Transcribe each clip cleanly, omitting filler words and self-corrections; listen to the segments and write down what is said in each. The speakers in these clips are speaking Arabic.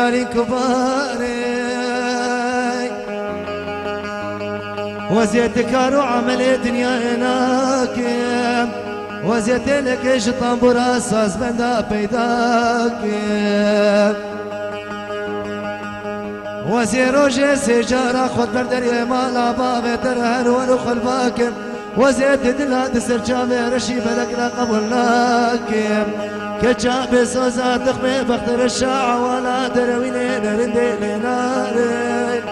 ياري كباري وزيت كارو عمل دنيا هناك وزيت لك شطنبور اساس بندا بيداك وزي روجي سجارة خد بردري مالا باب ترهر ورخ الباكم وزيت دلاد سرجامي رشي بلك لا قبلناك كجاب سوزا تخمي بختر الشاع ولا دروي لين ديلي ناري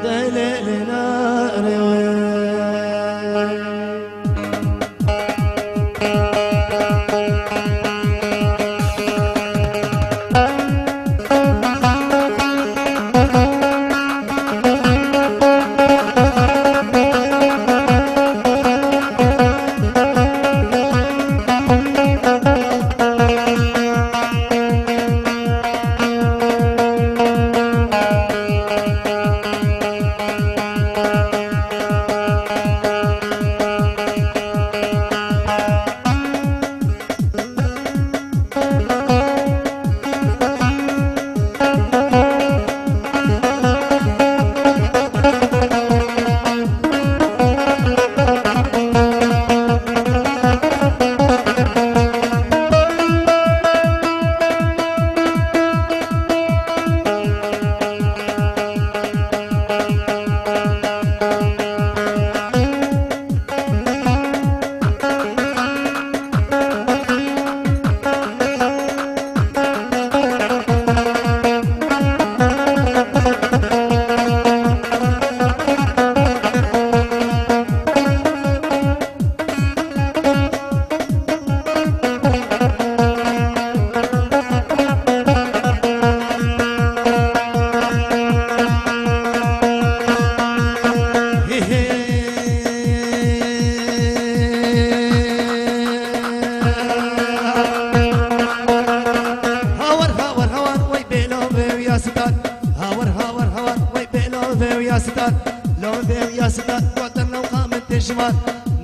ديلي ناري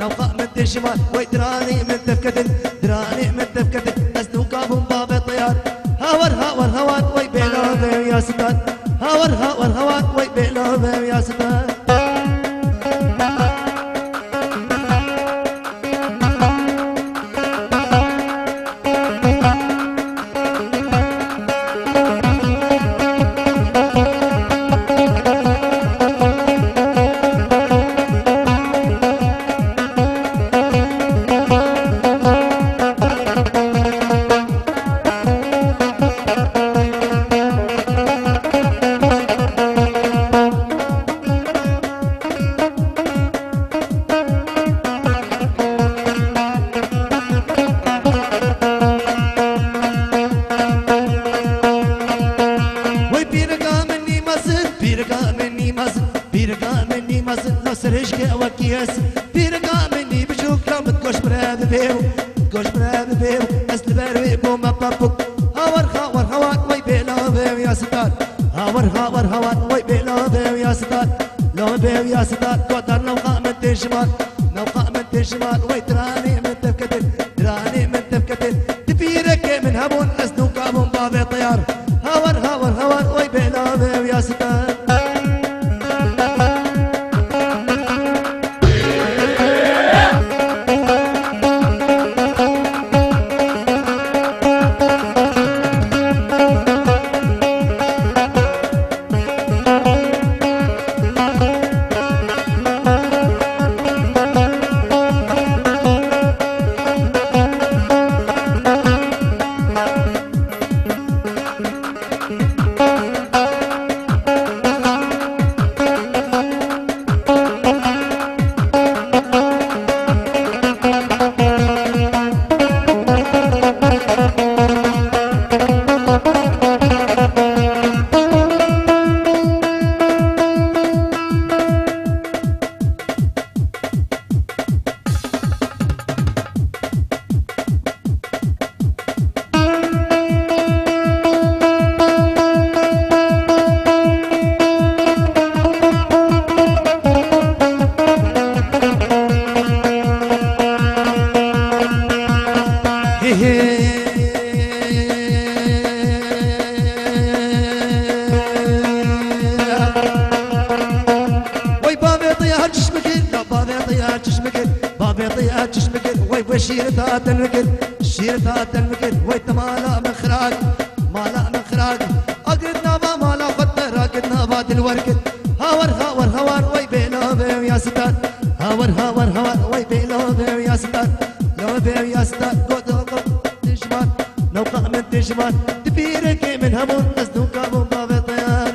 نوقع من الشمال ويدراني من تفكة دراني من تفكة أسنوكابهم باب الطيار هاور هاور هوات وي بيلو يا ستان هاور هاور هوات وي بيلو يا ستان بيرقا مني بشوك لو بتقوش براد بيو تقوش براد بيو أسل بروي بوم بابوك هاور هاور هوات وي بيلو بيو يا ستار هاور هاور هوات وي بيلو بيو يا ستار لو بيو يا ستار قدر نوقع من تشمال نوقع من تشمال وي دراني من تفكتن دراني من تفكتن تبيرك من هبون أسنوك أبون بابي طيار هاور هاور هوات وي بيلو بيو يا ستار وبشيرتها تنركل شيرتها تنركل ويت مالا مخراج مالا مخراج أقدنا ما مالا خطر أقدنا بات الوركل هاور هاور هاور وي بيلو بيو يا ستار هاور هاور هاور وي بيلو بيو يا ستار لو بيو يا ستار قد تشمال نوقع من تشمال تبيرك من همون نسدوك أبو باب طيار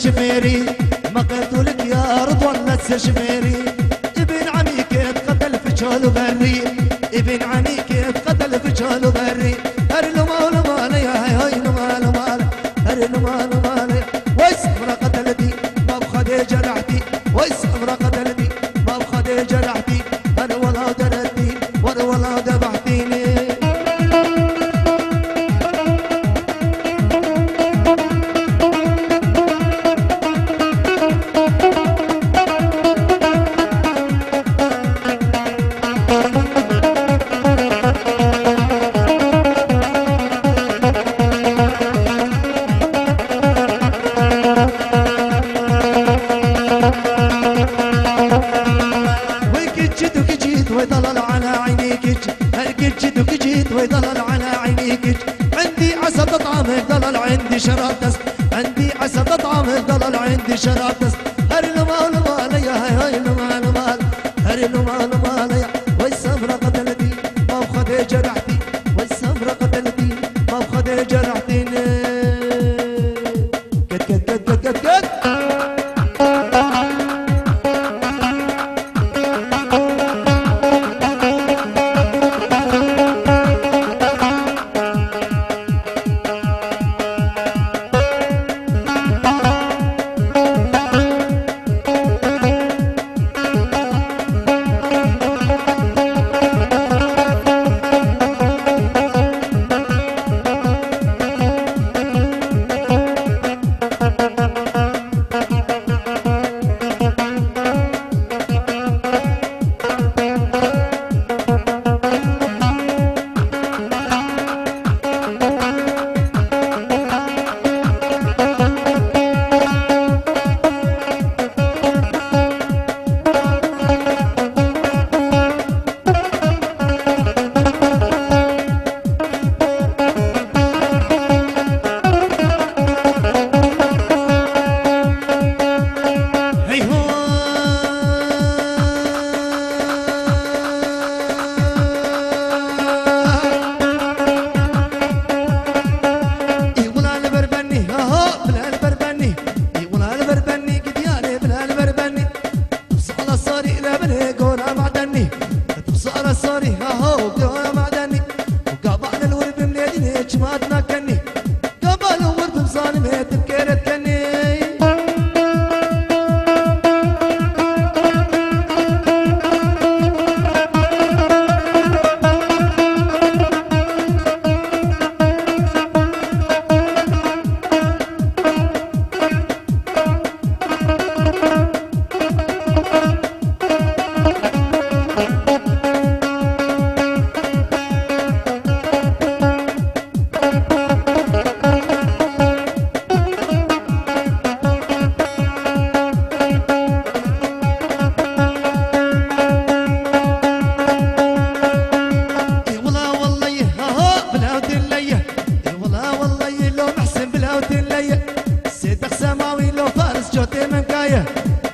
شميري ما قلتلك يا رضوان لا تشميري ابن عمي كيف قتل في شال بري ابن عمي كيف قتل في شال بري هرلو مال مالي هاي هاي مال مالي هرلو مال مالي ويسمر قتلتي ما بخدي جرحتي ويسمر قتلتي ما بخدي جرحتي انا ولا درتي وانا ولا ذبحتيني ويضلل على عينيك هرقد جدك جيت ويضلل على عينيك عندي عسل طعامك ضلل عندي شراب دست عندي عسل طعامك ضلل عندي شراب دست هرلو مال مالي هاي هاي مال مال هرلو مال مالي والسمرة قتلتي ما بخدي جرحتي والسمرة قتلتي ما بخدي جرحتيني كت كت كت كت كت كت لو فارس جوتي ممكايه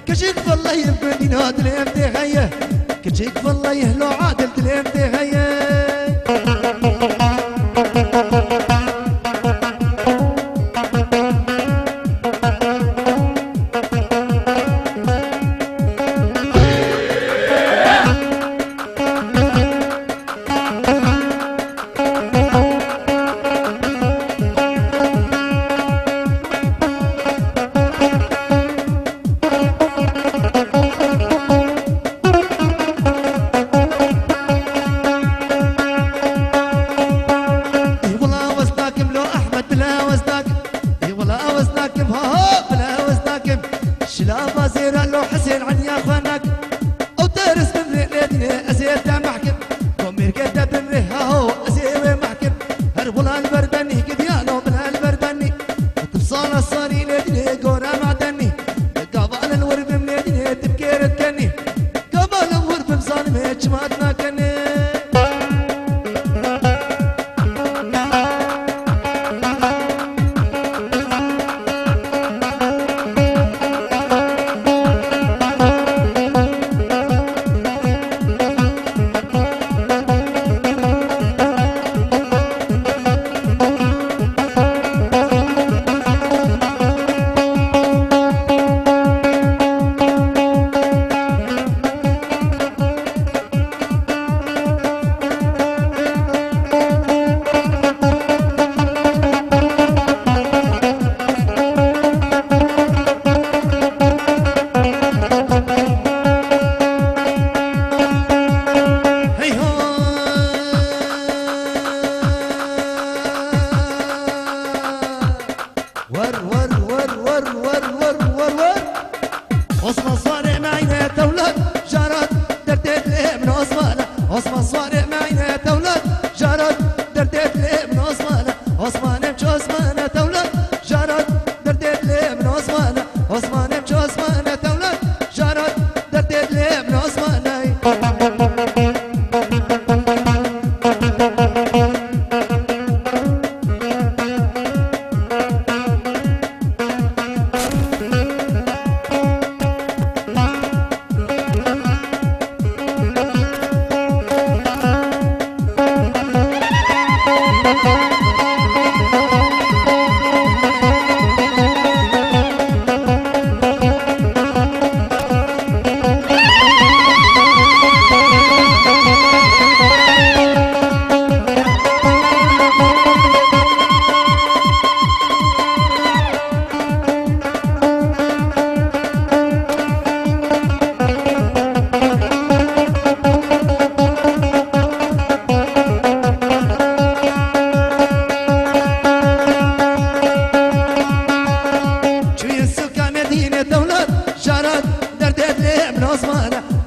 كشيك والله يبقى دينا دليم تهيه كشيك والله يهلو عادل دليم تهيه شلافة زيرا لو حسين عن يا خانك او ترس من ليلتني ازيد محكم ومير كده بنريها هو ازيد محكم هربولا البردني كديانو من البردني تبصال الصاني ليدني قورا معدني قابل الورب من ليدني تبكير تكني قابل الورب بصاني ما كني عثمان صارع معينا تولد جرد دردت ليه من عثمان عثمان صارع معينا تولد جرد دردت ليه من عثمان عثمان امشي عثمان تولد جرد دردت ليه من عثمان عثمان امشي عثمان تولد جرد دردت ليه من عثمان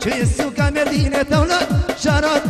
شي السوق مدينة دولة شرط